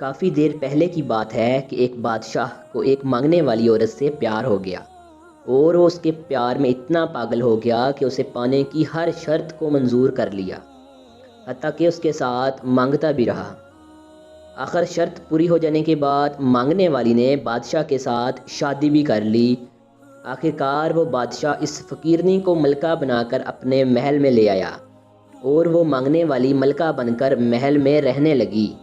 کافی دیر پہلے کی بات ہے کہ ایک بادشاہ کو ایک مانگنے والی عورت سے پیار ہو گیا اور وہ اس کے پیار میں اتنا پاگل ہو گیا کہ اسے پانے کی ہر شرط کو منظور کر لیا، حتیٰ کہ اس کے ساتھ مانگتا بھی رہا۔ آخر شرط پوری ہو جانے کے بعد مانگنے والی نے بادشاہ کے ساتھ شادی بھی کر لی۔ آخرکار وہ بادشاہ اس فقیرنی کو ملکہ بنا کر اپنے محل میں لے آیا اور وہ مانگنے والی ملکہ بن کر محل میں رہنے لگی۔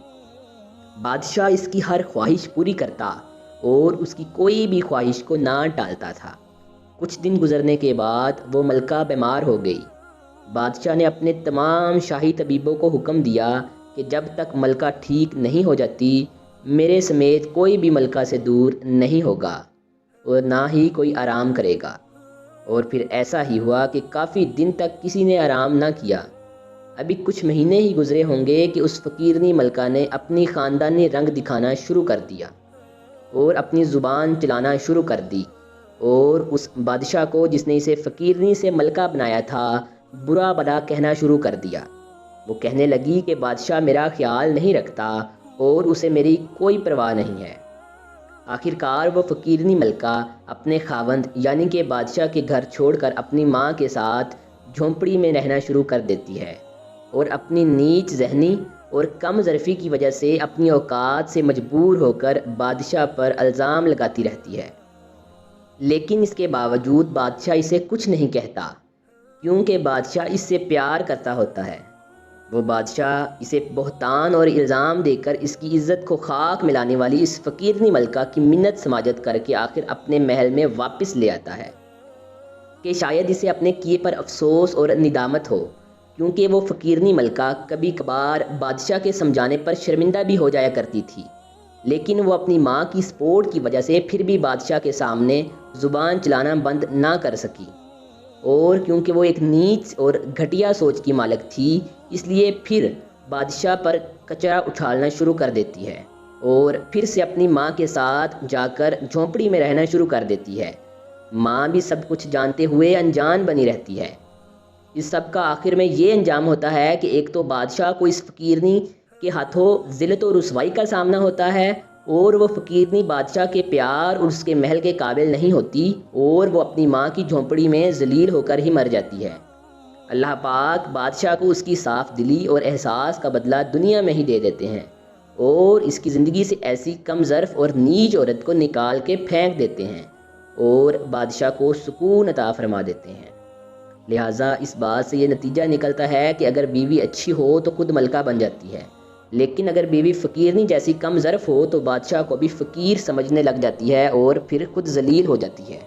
بادشاہ اس کی ہر خواہش پوری کرتا اور اس کی کوئی بھی خواہش کو نہ ٹالتا تھا۔ کچھ دن گزرنے کے بعد وہ ملکہ بیمار ہو گئی۔ بادشاہ نے اپنے تمام شاہی طبیبوں کو حکم دیا کہ جب تک ملکہ ٹھیک نہیں ہو جاتی میرے سمیت کوئی بھی ملکہ سے دور نہیں ہوگا اور نہ ہی کوئی آرام کرے گا۔ اور پھر ایسا ہی ہوا کہ کافی دن تک کسی نے آرام نہ کیا۔ ابھی کچھ مہینے ہی گزرے ہوں گے کہ اس فقیرنی ملکہ نے اپنی خاندانی رنگ دکھانا شروع کر دیا اور اپنی زبان چلانا شروع کر دی، اور اس بادشاہ کو جس نے اسے فقیرنی سے ملکہ بنایا تھا برا بھلا کہنا شروع کر دیا۔ وہ کہنے لگی کہ بادشاہ میرا خیال نہیں رکھتا اور اسے میری کوئی پرواہ نہیں ہے۔ آخرکار وہ فقیرنی ملکہ اپنے خاوند یعنی کہ بادشاہ کے گھر چھوڑ کر اپنی ماں کے ساتھ جھونپڑی میں رہنا شروع کر دیتی ہے اور اپنی نیچ ذہنی اور کم ظرفی کی وجہ سے اپنی اوقات سے مجبور ہو کر بادشاہ پر الزام لگاتی رہتی ہے۔ لیکن اس کے باوجود بادشاہ اسے کچھ نہیں کہتا کیونکہ بادشاہ اس سے پیار کرتا ہوتا ہے۔ وہ بادشاہ اسے بہتان اور الزام دے کر اس کی عزت کو خاک ملانے والی اس فقیرنی ملکہ کی منت سماجت کر کے آخر اپنے محل میں واپس لے آتا ہے کہ شاید اسے اپنے کیے پر افسوس اور ندامت ہو، کیونکہ وہ فقیرنی ملکہ کبھی کبھار بادشاہ کے سمجھانے پر شرمندہ بھی ہو جایا کرتی تھی، لیکن وہ اپنی ماں کی سپورٹ کی وجہ سے پھر بھی بادشاہ کے سامنے زبان چلانا بند نہ کر سکی، اور کیونکہ وہ ایک نیچ اور گھٹیا سوچ کی مالک تھی اس لیے پھر بادشاہ پر کچرا اچھالنا شروع کر دیتی ہے اور پھر سے اپنی ماں کے ساتھ جا کر جھونپڑی میں رہنا شروع کر دیتی ہے۔ ماں بھی سب کچھ جانتے ہوئے انجان بنی رہتی ہے۔ اس سب کا آخر میں یہ انجام ہوتا ہے کہ ایک تو بادشاہ کو اس فقیرنی کے ہاتھوں ذلت و رسوائی کا سامنا ہوتا ہے اور وہ فقیرنی بادشاہ کے پیار اور اس کے محل کے قابل نہیں ہوتی اور وہ اپنی ماں کی جھونپڑی میں ذلیل ہو کر ہی مر جاتی ہے۔ اللہ پاک بادشاہ کو اس کی صاف دلی اور احساس کا بدلہ دنیا میں ہی دے دیتے ہیں اور اس کی زندگی سے ایسی کم ظرف اور نیچ عورت کو نکال کے پھینک دیتے ہیں اور بادشاہ کو سکون عطا فرما دیتے ہیں۔ لہٰذا اس بات سے یہ نتیجہ نکلتا ہے کہ اگر بیوی اچھی ہو تو خود ملکہ بن جاتی ہے، لیکن اگر بیوی فقیرنی جیسی کم ظرف ہو تو بادشاہ کو بھی فقیر سمجھنے لگ جاتی ہے اور پھر خود ذلیل ہو جاتی ہے۔